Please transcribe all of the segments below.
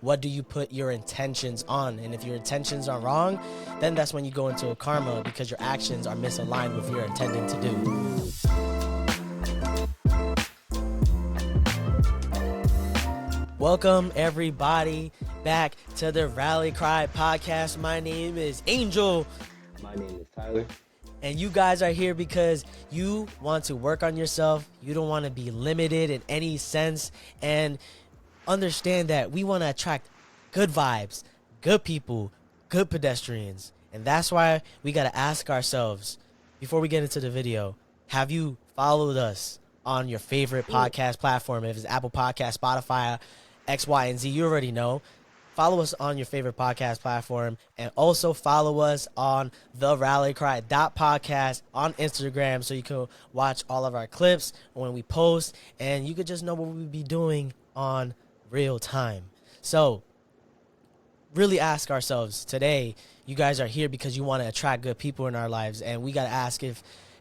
what do you put your intentions on? And if your intentions are wrong, then that's when you go into a karma because your actions are misaligned with what you're intending to do. Welcome everybody back to the Rally Cry podcast. My name is Angel. My name is Tyler. And you guys are here because you want to work on yourself. You don't want to be limited in any sense. And understand that we want to attract good vibes, good people, good pedestrians. And that's why we got to ask ourselves, before we get into the video, have you followed us on your favorite podcast platform? If it's Apple Podcast, Spotify, X, Y, and Z, you already know. Follow us on your favorite podcast platform, and also follow us on the rallycry.podcast on Instagram so you can watch all of our clips when we post, and you could just know what we'll be doing on real time. So really ask ourselves today, you guys are here because you want to attract good people in our lives, and we got to ask,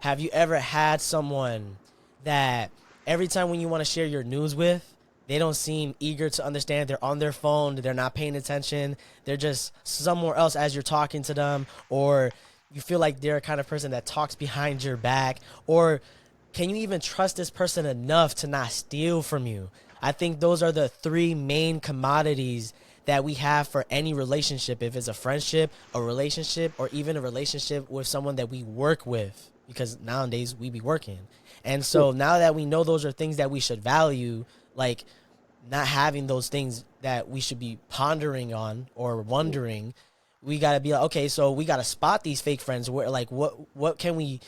have you ever had someone that every time when you want to share your news with, they don't seem eager to understand? They're on their phone. They're not paying attention. They're just somewhere else as you're talking to them. Or you feel like they're a kind of person that talks behind your back. Or can you even trust this person enough to not steal from you? I think those are the three main commodities that we have for any relationship. If it's a friendship, a relationship, or even a relationship with someone that we work with. Because nowadays we be working. And so now that we know those are things that we should value, like not having those things that we should be pondering on or wondering, we got to be like, okay, so we got to spot these fake friends. Where, like, what can we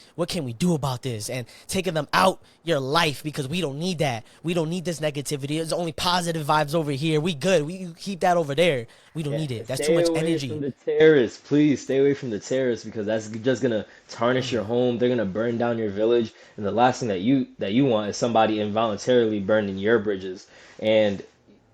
do about this? And taking them out your life, because we don't need that. We don't need this negativity. There's only positive vibes over here. We good. We keep that over there. We don't need it. That's too much energy. Stay away from the terrorists. Please stay away from the terrorists, because that's just gonna tarnish your home. They're gonna burn down your village, and the last thing that you want is somebody involuntarily burning your bridges. And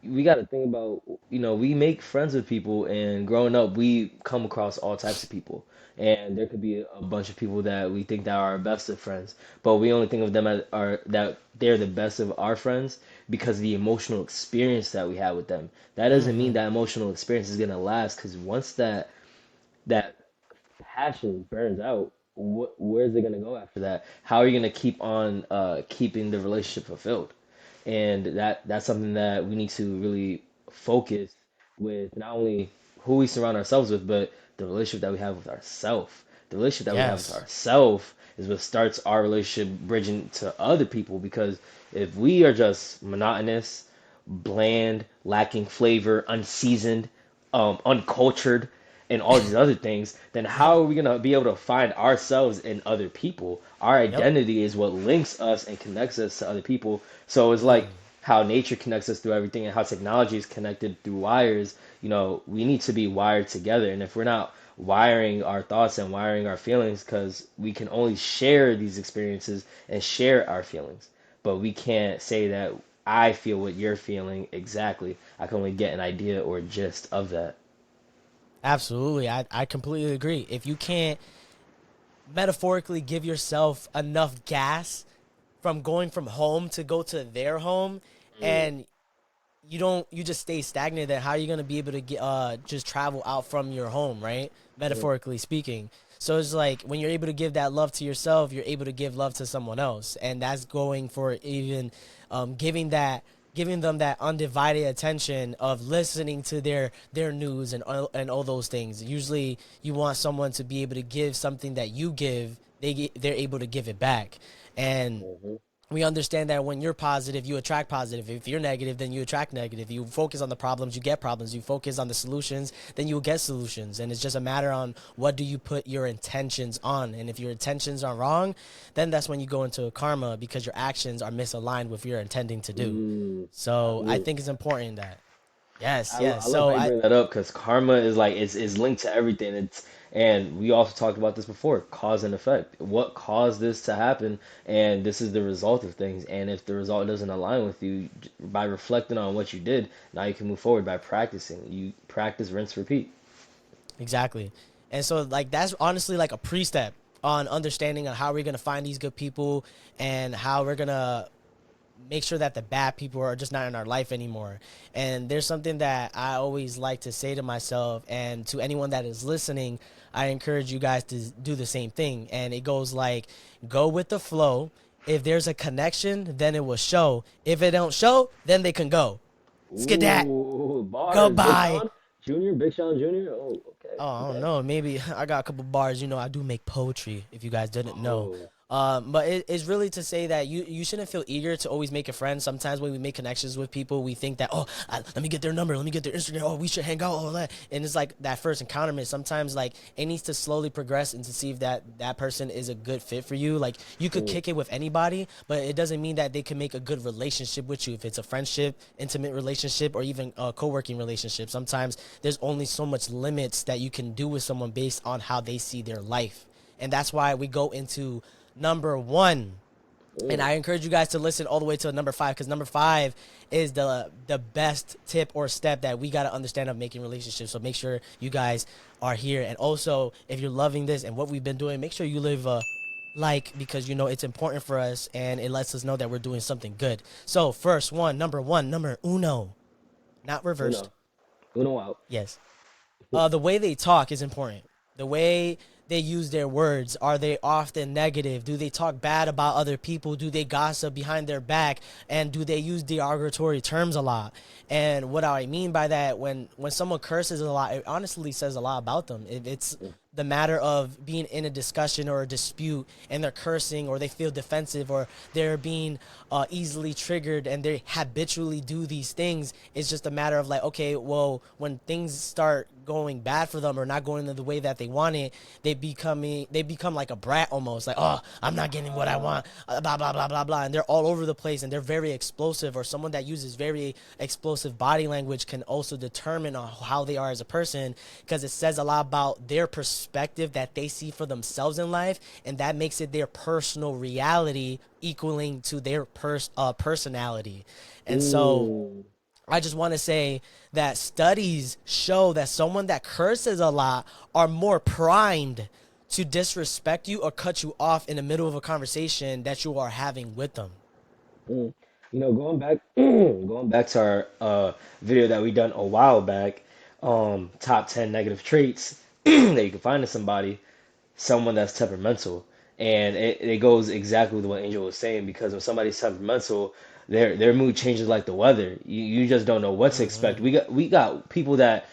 we got to think about, we make friends with people, and growing up, we come across all types of people. And there could be a bunch of people that we think that are our best of friends, but we only think of them as that they're the best of our friends because of the emotional experience that we had with them. That doesn't mean that emotional experience is gonna last, because once that passion burns out, where's it gonna go after that? How are you gonna keep on keeping the relationship fulfilled? And that's something that we need to really focus with, not only who we surround ourselves with, but the relationship that we have with ourselves. The relationship that we have with ourselves is what starts our relationship bridging to other people. Because if we are just monotonous, bland, lacking flavor, unseasoned, uncultured, and all these other things, then how are we gonna be able to find ourselves in other people? Our identity is what links us and connects us to other people. So it's like how nature connects us through everything, and how technology is connected through wires. We need to be wired together. And if we're not wiring our thoughts and wiring our feelings, because we can only share these experiences and share our feelings, but we can't say that I feel what you're feeling exactly. I can only get an idea or gist of that. Absolutely. I completely agree. If you can't metaphorically give yourself enough gas from going from home to go to their home, and you just stay stagnant, then how are you going to be able to just travel out from your home, right? Metaphorically speaking. So it's like when you're able to give that love to yourself, you're able to give love to someone else. And that's going for even giving them that undivided attention of listening to their news and all those things. Usually you want someone to be able to give something that you give, they're able to give it back. And we understand that when you're positive, you attract positive. If you're negative, then you attract negative. You focus on the problems, you get problems. You focus on the solutions, then you will get solutions. And it's just a matter on what do you put your intentions on. And if your intentions are wrong, then that's when you go into a karma, because your actions are misaligned with what you're intending to do. So I think it's important that, yes. I love how you bring that up, because karma is like is linked to everything. And we also talked about this before, cause and effect. What caused this to happen, and this is the result of things. And if the result doesn't align with you, by reflecting on what you did, now you can move forward by practicing. You practice, rinse, repeat. Exactly. And so like that's honestly like a pre-step on understanding on how we're going to find these good people and how we're going to make sure that the bad people are just not in our life anymore. And there's something that I always like to say to myself and to anyone that is listening. I encourage you guys to do the same thing. And it goes like, go with the flow. If there's a connection, then it will show. If it don't show, then they can go. Skedat. Ooh, bars. Big Goodbye. Sean Jr., Big Sean Jr. Oh, okay, Oh, I don't okay. know. Maybe I got a couple bars. You know, I do make poetry. If you guys didn't know, Oh, but it's really to say that you shouldn't feel eager to always make a friend. Sometimes when we make connections with people, we think that let me get their number, let me get their Instagram. Oh, we should hang out, all that. And it's like that first encounterment. Sometimes like it needs to slowly progress and to see if that person is a good fit for you. Like you could mm, kick it with anybody, but it doesn't mean that they can make a good relationship with you. If it's a friendship, intimate relationship, or even a co-working relationship, sometimes there's only so much limits that you can do with someone based on how they see their life. And that's why we go into number one. And mm. I encourage you guys to listen all the way to number five, because number five is the best tip or step that we got to understand of making relationships. So make sure you guys are here. And also, if you're loving this and what we've been doing, make sure you leave a like, because you know it's important for us and it lets us know that we're doing something good. So first one, number uno, not reversed. Uno, Uno out. Yes. The way they talk is important. The way they use their words. Are they often negative? Do they talk bad about other people? Do they gossip behind their back? And do they use derogatory terms a lot? And what I mean by that, when someone curses a lot, it honestly says a lot about them. If it's the matter of being in a discussion or a dispute and they're cursing, or they feel defensive, or they're being easily triggered and they habitually do these things, it's just a matter of like, okay, well, when things start going bad for them or not going in the way that they want it, they become like a brat almost, like, oh, I'm not getting what I want, blah blah blah blah blah, and they're all over the place and they're very explosive. Or someone that uses very explosive body language can also determine on how they are as a person, because it says a lot about their perspective that they see for themselves in life, and that makes it their personal reality equaling to their personality. And so Ooh. I just want to say that studies show that someone that curses a lot are more primed to disrespect you or cut you off in the middle of a conversation that you are having with them. Mm. Going back, going back to our video that we done a while back, top 10 negative traits that you can find in somebody, someone that's temperamental. And it goes exactly with what Angel was saying, because when somebody's temperamental, their mood changes like the weather. You just don't know what to expect. Hmm. We got people that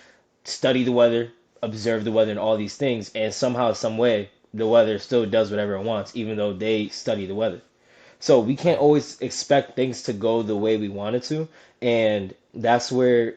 study the weather, observe the weather and all these things, and somehow, some way, the weather still does whatever it wants, even though they study the weather. So we can't Right. always expect things to go the way we want it to, and that's where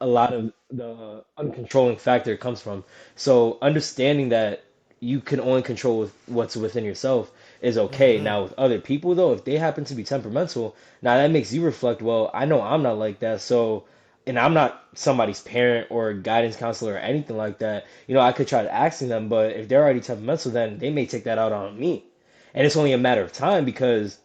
a lot of the uncontrolling factor comes from. So understanding that you can only control what's within yourself is okay. Hmm. Now with other people though, if they happen to be temperamental, now that makes you reflect, well, I know I'm not like that, so and I'm not somebody's parent or guidance counselor or anything like that. I could try to ask them, but if they're already temperamental, then they may take that out on me. And it's only a matter of time because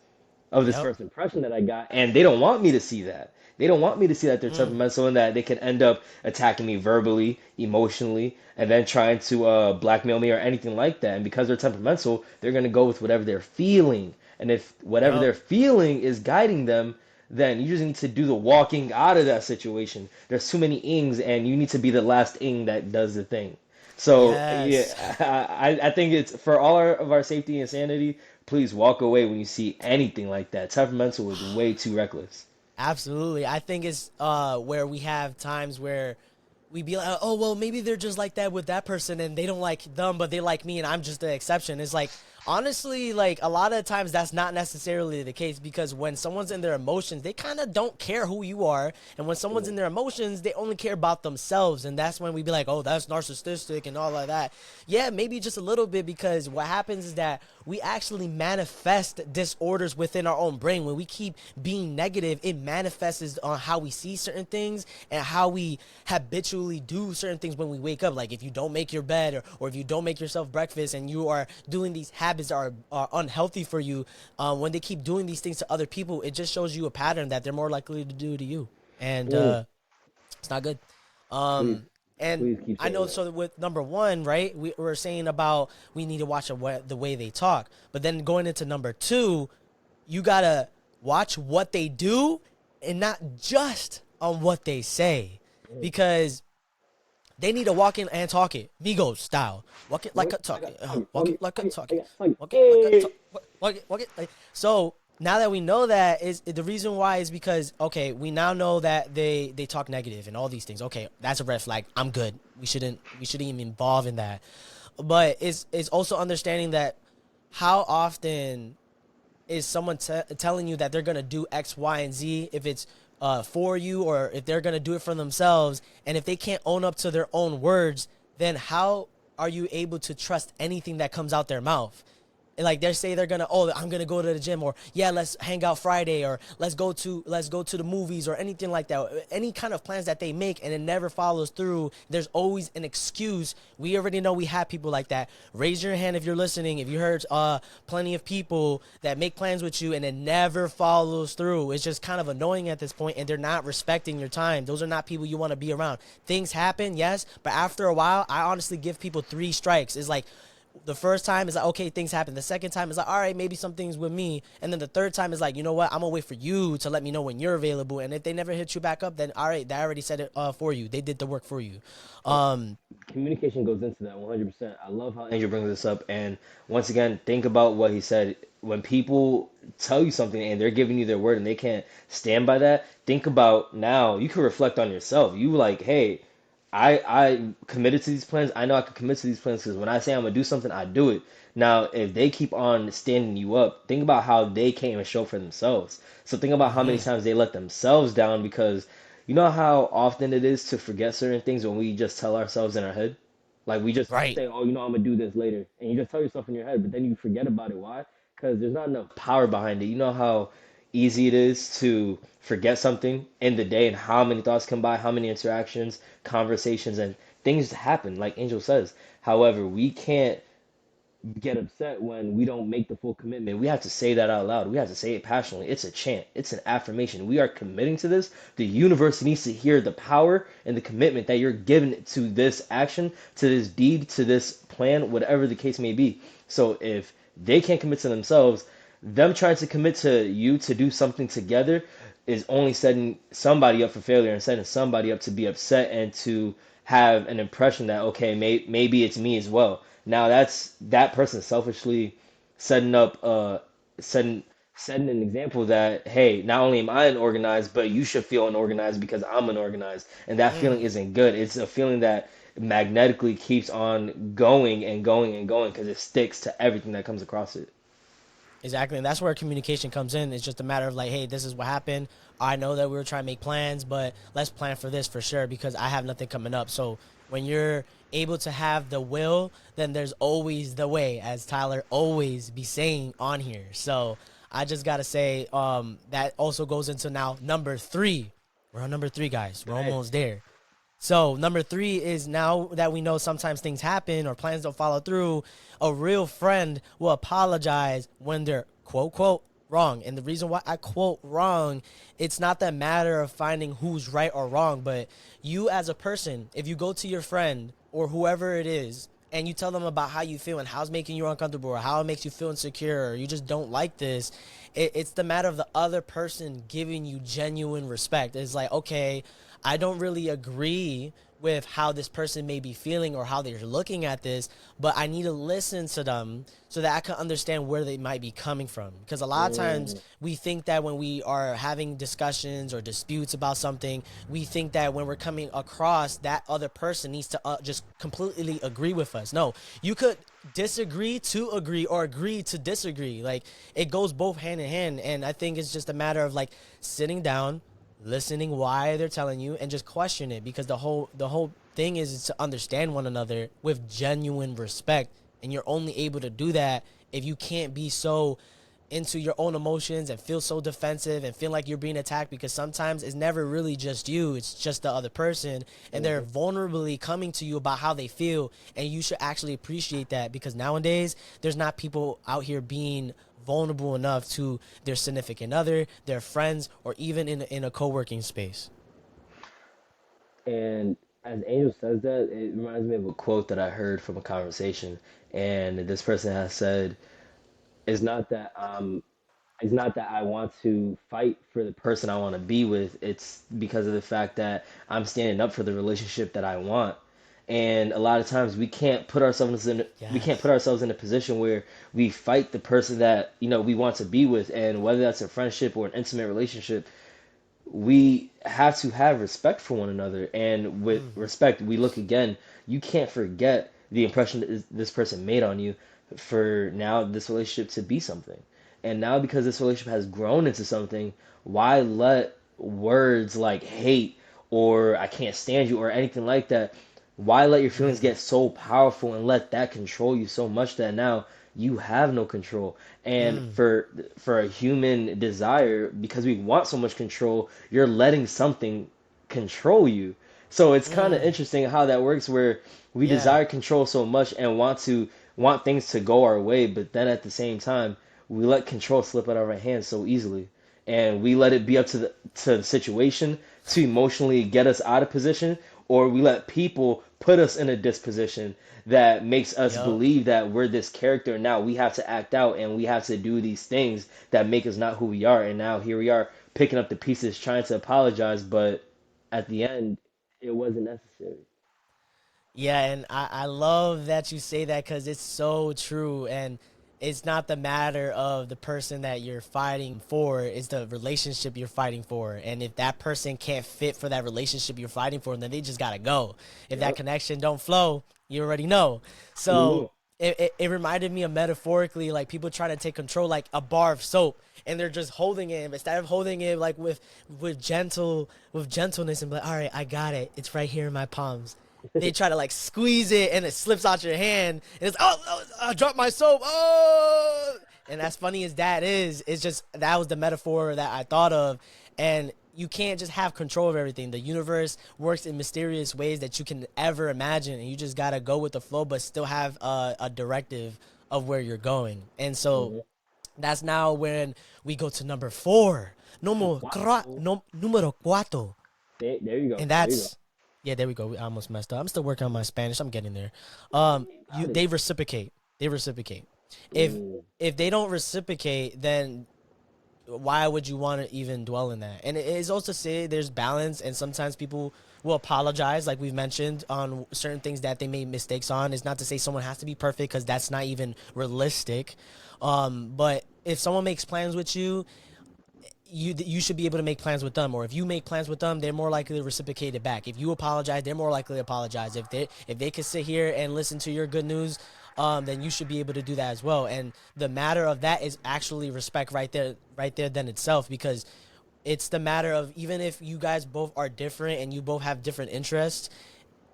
of this Yep. first impression that I got, and they don't want me to see that. They don't want me to see that they're Mm. temperamental and that they can end up attacking me verbally, emotionally, and then trying to blackmail me or anything like that. And because they're temperamental, they're gonna go with whatever they're feeling. And if whatever Yep. they're feeling is guiding them, then you just need to do the walking out of that situation. There's too many ings, and you need to be the last ing that does the thing. So yeah, Yes. I think it's for of our safety and sanity. Please walk away when you see anything like that. Temperamental is way too reckless. Absolutely. I think it's where we have times where we be like, oh well, maybe they're just like that with that person and they don't like them, but they like me and I'm just the exception. It's like, honestly, like a lot of times that's not necessarily the case, because when someone's in their emotions, they kind of don't care who you are, and when someone's in their emotions, they only care about themselves, and that's when we be like, oh, that's narcissistic and all of that. Yeah, maybe just a little bit, because what happens is that we actually manifest disorders within our own brain. When we keep being negative, it manifests on how we see certain things and how we habitually do certain things when we wake up. Like if you don't make your bed, or if you don't make yourself breakfast and you are doing these habits that are unhealthy for you, when they keep doing these things to other people, it just shows you a pattern that they're more likely to do to you. And Mm, it's not good. please, Um, and please keep I saying know, that. so with number one, right, we were saying about we need to watch the way they talk. But then going into number two, you gotta watch what they do and not just on what they say, because they need to walk in and talk it, Migos style. Walk it like a talk it. Walk it like a talk it. Walk it like a talk. Walk it. Walk it. So now that we know that, is the reason why is because okay, we now know that they talk negative and all these things. Okay, that's a red flag. I'm good. We shouldn't even involve in that. But it's also understanding that how often is someone telling you that they're gonna do X, Y, and Z if it's for you, or if they're gonna do it for themselves, and if they can't own up to their own words, then how are you able to trust anything that comes out their mouth? Like they say they're gonna, oh, I'm gonna go to the gym, or yeah, let's hang out Friday, or let's go to the movies, or anything like that, any kind of plans that they make and it never follows through. There's always an excuse. We already know we have people like that. Raise your hand if you're listening, if you heard plenty of people that make plans with you and it never follows through. It's just kind of annoying at this point, and they're not respecting your time. Those are not people you want to be around. Things happen, yes, but after a while, I honestly give people three strikes. It's like the first time is like, okay, things happen. The second time is like, all right, maybe something's with me. And then the third time is like, you know what? I'm gonna wait for you to let me know when you're available. And if they never hit you back up, then all right, they already said it for you. They did the work for you. Um, Communication goes into that 100%. I love how Andrew brings this up. And once again, think about what he said. When people tell you something and they're giving you their word and they can't stand by that, think about now you can reflect on yourself. You like, hey, I committed to these plans. I know I can commit to these plans because when I say I'm gonna do something, I do it. Now, if they keep on standing you up, think about how they can't even show for themselves. So think about how many mhm. times they let themselves down because you know how often it is to forget certain things when we just tell ourselves in our head? Like we just Right. say, "Oh, you know, I'm gonna do this later," and you just tell yourself in your head, but then you forget about it. Why? Because there's not enough power behind it. You know how easy it is to forget something in the day, and how many thoughts come by, how many interactions, conversations, and things happen. Like Angel says. However, we can't get upset when we don't make the full commitment. We have to say that out loud. We have to say it passionately. It's a chant. It's an affirmation. We are committing to this. The universe needs to hear the power and the commitment that you're giving to this action, to this deed, to this plan, whatever the case may be. So if they can't commit to themselves, them trying to commit to you to do something together is only setting somebody up for failure and setting somebody up to be upset and to have an impression that okay, maybe it's me as well. Now that's that person selfishly setting up setting setting an example that hey, not only am I unorganized, but you should feel unorganized because I'm unorganized, and that feeling Mm. isn't good. It's a feeling that magnetically keeps on going and going and going because it sticks to everything that comes across it. Exactly, and that's where communication comes in. It's just a matter of like, hey, this is what happened. I know that we were trying to make plans, but let's plan for this for sure because I have nothing coming up. So when you're able to have the will, then there's always the way, as Tyler always be saying on here. So I just gotta say, that also goes into now number three. We're on number three, guys. Go We're ahead. almost there. So number three is now that we know sometimes things happen or plans don't follow through, a real friend will apologize when they're quote quote wrong. And the reason why I quote wrong, it's not that matter of finding who's right or wrong, but you as a person, if you go to your friend or whoever it is and you tell them about how you feel and how it's making you uncomfortable or how it makes you feel insecure or you just don't like this, it's the matter of the other person giving you genuine respect. It's like, okay, I don't really agree with how this person may be feeling or how they're looking at this, but I need to listen to them so that I can understand where they might be coming from. Because a lot of times Mm, we think that when we are having discussions or disputes about something, we think that when we're coming across, that other person needs to just completely agree with us. No, you could disagree to agree or agree to disagree. Like it goes both hand in hand. And I think it's just a matter of like sitting down, listening why they're telling you, and just question it, because the whole thing is to understand one another with genuine respect, and you're only able to do that if you can't be so into your own emotions and feel so defensive and feel like you're being attacked, because sometimes it's never really just you, it's just the other person, and they're mhm. vulnerably coming to you about how they feel, and you should actually appreciate that, because nowadays there's not people out here being vulnerable enough to their significant other, their friends, or even in a co-working space. And as Angel says that, it reminds me of a quote that I heard from a conversation. And this person has said, "It's not that I'm It's not that I want to fight for the person I want to be with. It's because of the fact that I'm standing up for the relationship that I want. And a lot of times we can't put Yes. ourselves in a position where we fight the person that, we want to be with, and whether that's a friendship or an intimate relationship, we have to have respect for one another. And with Hmm. respect, we look again. You can't forget the impression that this person made on you for now this relationship to be something. And now because this relationship has grown into something, why let words like hate or I can't stand you or anything like that, why let your feelings Hmm. get so powerful and let that control you so much that now you have no control? And Mm. for a human desire, because we want so much control, you're letting something control you. So it's kind of Mm. interesting how that works, where we Yeah. desire control so much and want things to go our way, but then at the same time we let control slip out of our hands so easily, and we let it be up to the situation to emotionally get us out of position, or we let people put us in a disposition that makes us Yup. believe that we're this character. Now we have to act out and we have to do these things that make us not who we are. And now here we are picking up the pieces, trying to apologize, but at the end, it wasn't necessary. Yeah, and I love that you say that because it's so true. And it's not the matter of the person that you're fighting for, it's the relationship you're fighting for. And if that person can't fit for that relationship you're fighting for, then they just gotta go. If that Yep. connection don't flow, you already know. So Mhm. it reminded me of metaphorically, like people trying to take control like a bar of soap, and they're just holding it. Instead of holding it like with gentleness and be like, all right, I got it. It's right here in my palms. They try to like squeeze it and it slips out your hand and it's I dropped my soap. Oh, and as funny as that is, it's just that was the metaphor that I thought of. And you can't just have control of everything. The universe works in mysterious ways that you can ever imagine, and you just gotta go with the flow, but still have a directive of where you're going. And so Mhm. that's now when we go to number four. Cuatro. Número cuatro. There you go. And There you go. that's yeah, there we go. I almost messed up. I'm still working on my Spanish. I'm getting there. Hey, You proud of they you. reciprocate. They reciprocate. If Mm. if they don't reciprocate, then why would you want to even dwell in that? And it is also say there's balance, and sometimes people will apologize, like we've mentioned, on certain things that they made mistakes on. It's not to say someone has to be perfect because that's not even realistic. But if someone makes plans with you, you should be able to make plans with them, or if you make plans with them, they're more likely to reciprocate it back. If you apologize, they're more likely to apologize. If they can sit here and listen to your good news, then you should be able to do that as well. And the matter of that is actually respect right there then itself, because it's the matter of, even if you guys both are different and you both have different interests,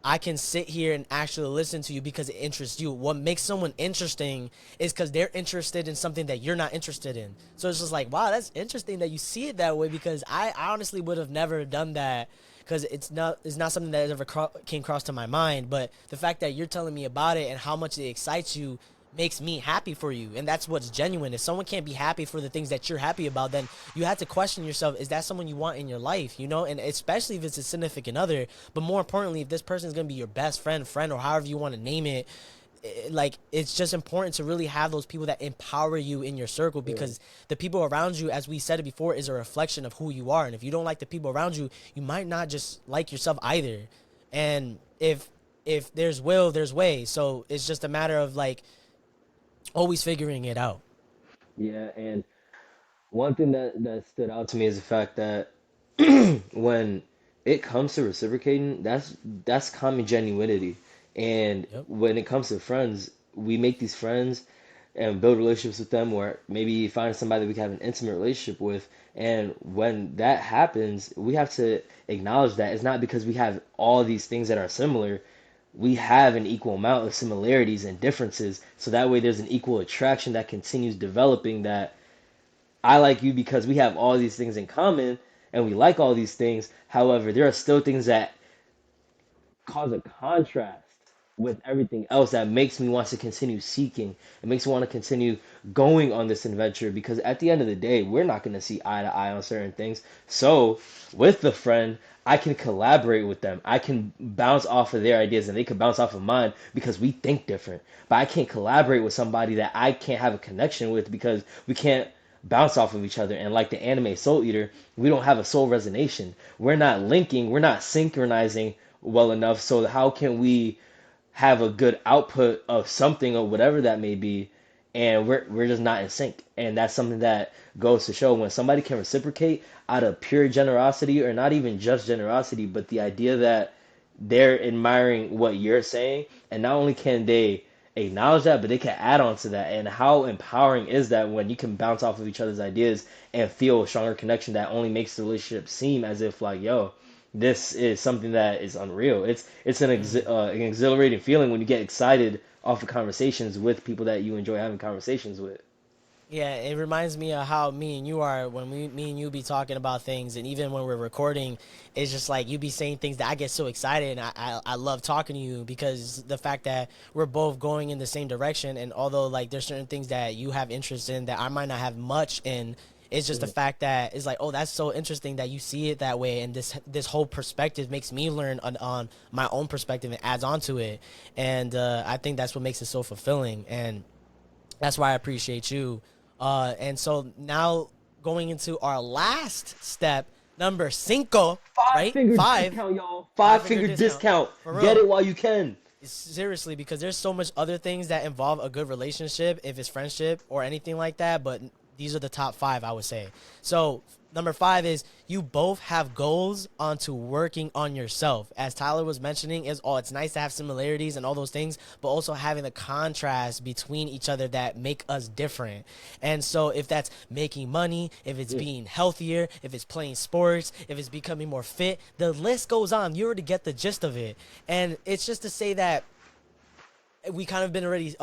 I can sit here and actually listen to you because it interests you. What makes someone interesting is because they're interested in something that you're not interested in. So it's just like, wow, that's interesting that you see it that way, because I honestly would have never done that, because it's not something that ever came across to my mind. But the fact that you're telling me about it and how much it excites you makes me happy for you, and that's what's genuine. If someone can't be happy for the things that you're happy about, then you have to question yourself, is that someone you want in your life, and especially if it's a significant other. But more importantly, if this person is going to be your best friend, or however you want to name it, like, it's just important to really have those people that empower you in your circle, Mm. because the people around you, as we said it before, is a reflection of who you are. And if you don't like the people around you, you might not just like yourself either. And if there's will, there's way. So it's just a matter of like always figuring it out. Yeah, and one thing that stood out to me is the fact that when it comes to reciprocating, that's common genuinity. And Yep. when it comes to friends, we make these friends and build relationships with them, or maybe find somebody that we can have an intimate relationship with. And when that happens, we have to acknowledge that it's not because we have all these things that are similar. We have an equal amount of similarities and differences. So that way there's an equal attraction that continues developing, that I like you because we have all these things in common and we like all these things. However, there are still things that cause a contrast with everything else that makes me want to continue seeking. It makes me want to continue going on this adventure, because at the end of the day, we're not going to see eye to eye on certain things. So, with the friend, I can collaborate with them. I can bounce off of their ideas and they can bounce off of mine because we think different. But I can't collaborate with somebody that I can't have a connection with, because we can't bounce off of each other. And like the anime Soul Eater, we don't have a soul resonation. We're not linking, we're not synchronizing well enough. So how can we have a good output of something or whatever that may be, and we're just not in sync. And that's something that goes to show when somebody can reciprocate out of pure generosity, or not even just generosity, but the idea that they're admiring what you're saying, and not only can they acknowledge that, but they can add on to that. And how empowering is that when you can bounce off of each other's ideas and feel a stronger connection that only makes the relationship seem as if like, yo, this is something that is unreal. It's an exhilarating feeling when you get excited off of conversations with people that you enjoy having conversations with. Yeah, it reminds me of how me and you are when me and you be talking about things, and even when we're recording, it's just like you be saying things that I get so excited, and I love talking to you because the fact that we're both going in the same direction, and although like there's certain things that you have interest in that I might not have much in, it's just the Mhm. fact that it's like, oh, that's so interesting that you see it that way, and this whole perspective makes me learn on my own perspective and adds on to it, and I think that's what makes it so fulfilling, and that's why I appreciate you. And so now going into our last step, number cinco, Five right? finger Five, discount, y'all. five Five finger finger discount discount. for Get real. it while you can. Seriously, because there's so much other things that involve a good relationship, if it's friendship or anything like that. But these are the top five, I would say. So number five is you both have goals onto working on yourself. As Tyler was mentioning, is it's nice to have similarities and all those things, but also having the contrast between each other that make us different. And so if that's making money, if it's Yeah. being healthier, if it's playing sports, if it's becoming more fit, the list goes on. You already get the gist of it. And it's just to say that we kind of been already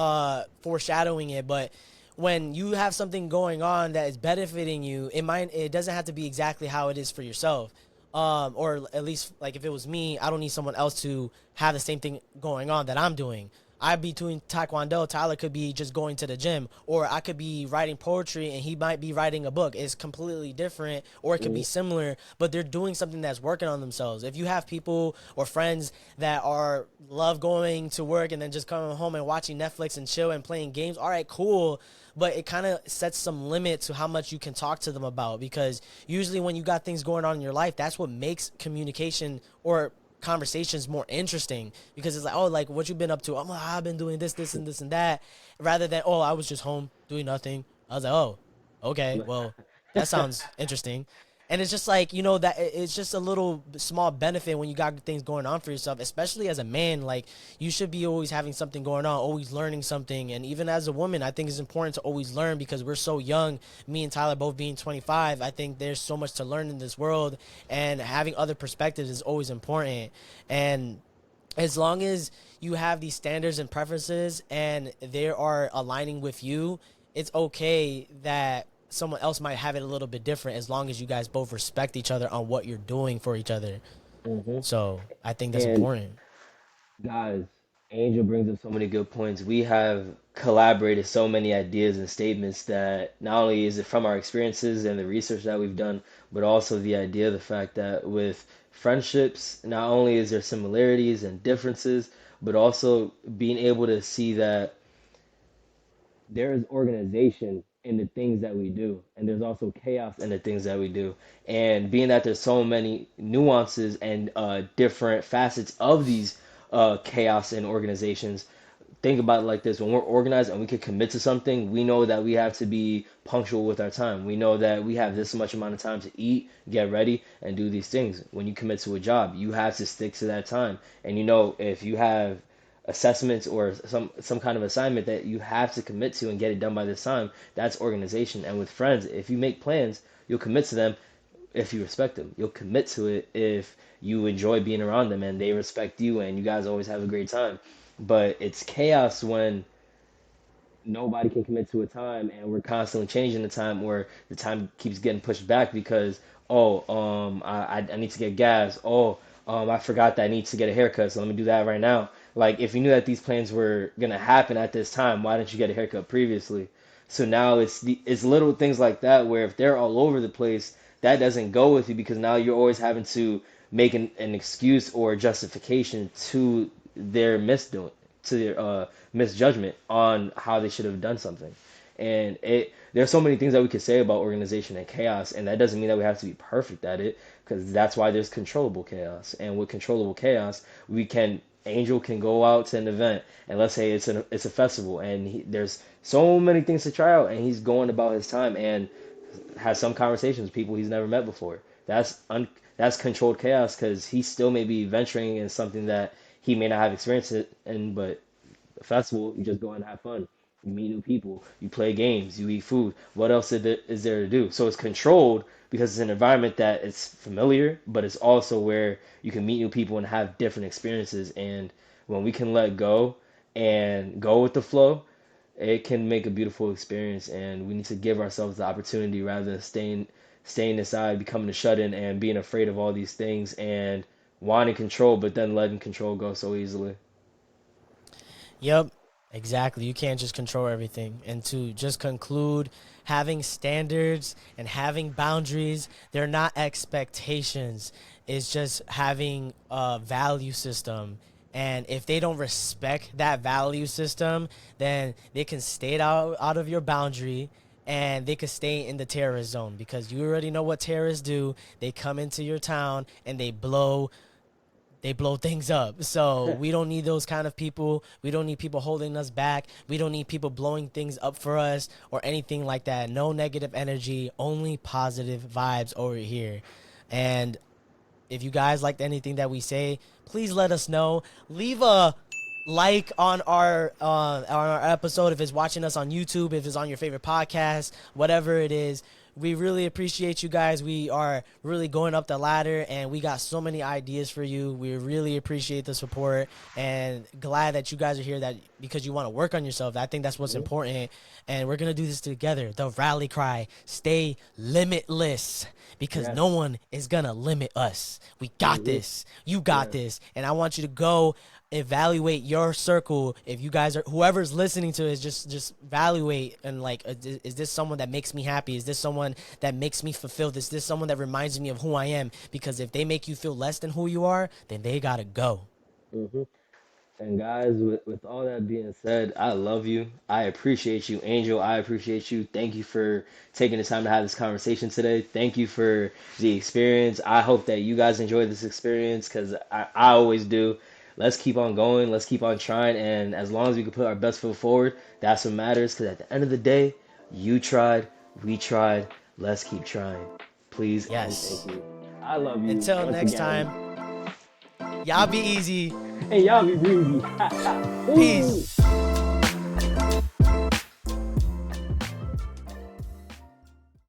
foreshadowing it, but when you have something going on that is benefiting you, it doesn't have to be exactly how it is for yourself. Or at least like if it was me, I don't need someone else to have the same thing going on that I'm doing. I'd be doing taekwondo. Tyler could be just going to the gym, or I could be writing poetry and he might be writing a book. It's completely different, or it could be Mhm. similar, but they're doing something that's working on themselves. If you have people or friends that are love going to work and then just coming home and watching Netflix and chill and playing games, all right, cool. But it kind of sets some limit to how much you can talk to them about, because usually when you got things going on in your life, that's what makes communication or conversations more interesting, because it's like, oh, like what you've been up to. I'm like, I've been doing this and this and that, rather than, oh, I was just home doing nothing. I was like, oh, okay, well, that sounds interesting. And it's just like, that it's just a little small benefit when you got things going on for yourself, especially as a man. Like, you should be always having something going on, always learning something. And even as a woman, I think it's important to always learn, because we're so young. Me and Tyler both being 25, I think there's so much to learn in this world, and having other perspectives is always important. And as long as you have these standards and preferences and they are aligning with you, it's okay that someone else might have it a little bit different, as long as you guys both respect each other on what you're doing for each other. Mhm. So I think that's And important. guys, Angel brings up so many good points. We have collaborated so many ideas and statements that not only is it from our experiences and the research that we've done, but also the idea, the fact that with friendships, not only is there similarities and differences, but also being able to see that there is organization in the things that we do, and there's also chaos in the things that we do. And being that there's so many nuances and different facets of these chaos and organizations, think about it like this: when we're organized and we can commit to something, we know that we have to be punctual with our time. We know that we have this much amount of time to eat, get ready, and do these things. When you commit to a job, you have to stick to that time. And if you have assessments or some kind of assignment that you have to commit to and get it done by this time, that's organization. And with friends, if you make plans, you'll commit to them if you respect them. You'll commit to it if you enjoy being around them and they respect you and you guys always have a great time. But it's chaos when nobody can commit to a time and we're constantly changing the time, or the time keeps getting pushed back because I need to get gas. I forgot that I need to get a haircut, so let me do that right now. Like, if you knew that these plans were gonna happen at this time, why didn't you get a haircut previously? So now it's little things like that where if they're all over the place, that doesn't go with you, because now you're always having to make an excuse or justification to their misdoing, to their misjudgment on how they should have done something. And there's so many things that we could say about organization and chaos, and that doesn't mean that we have to be perfect at it, because that's why there's controllable chaos. And with controllable chaos, we can Angel can go out to an event, and let's say it's a festival, and there's so many things to try out, and he's going about his time and has some conversations with people he's never met before. That's controlled chaos, because he still may be venturing in something that he may not have experienced it in, but the festival, you just go and have fun. You meet new people, you play games, you eat food. What else is there to do? So it's controlled because it's an environment that is familiar, but it's also where you can meet new people and have different experiences. And when we can let go and go with the flow, it can make a beautiful experience. And we need to give ourselves the opportunity rather than staying inside, becoming a shut-in, and being afraid of all these things and wanting control, but then letting control go so easily. Yep, exactly. You can't just control everything. And to just conclude, having standards and having boundaries, they're not expectations. It's just having a value system. And if they don't respect that value system, then they can stay out of your boundary, and they could stay in the terrorist zone, because you already know what terrorists do. They come into your town and they blow things up. So we don't need those kind of people. We don't need people holding us back. We don't need people blowing things up for us or anything like that. No negative energy, only positive vibes over here. And if you guys liked anything that we say, please let us know. Leave a like on our episode if it's watching us on YouTube, if it's on your favorite podcast, whatever it is. We really appreciate you guys. We are really going up the ladder, and we got so many ideas for you. We really appreciate the support, and glad that you guys are here, that because you want to work on yourself. I think that's what's Mhm. important, and we're going to do this together. The rally cry: stay limitless, because no Yes. one is going to limit us. We got Hmm. this. You got Yes. this. And I want you to go evaluate your circle. If you guys are, whoever's listening to it, is just evaluate, and like, is this someone that makes me happy? Is this someone that makes me fulfilled? Is this someone that reminds me of who I am? Because if they make you feel less than who you are, then they gotta go. Hmm. And guys, with all that being said, I love you. I appreciate you, Angel. I appreciate you. Thank you for taking the time to have this conversation today. Thank you for the experience. I hope that you guys enjoy this experience, because I always do. Let's keep on going. Let's keep on trying. And as long as we can put our best foot forward, that's what matters. Because at the end of the day, you tried, we tried. Let's keep trying. Please and thank Yes. you. I love you Until once next again. time, y'all be easy. And y'all be breezy. Peace. Ooh.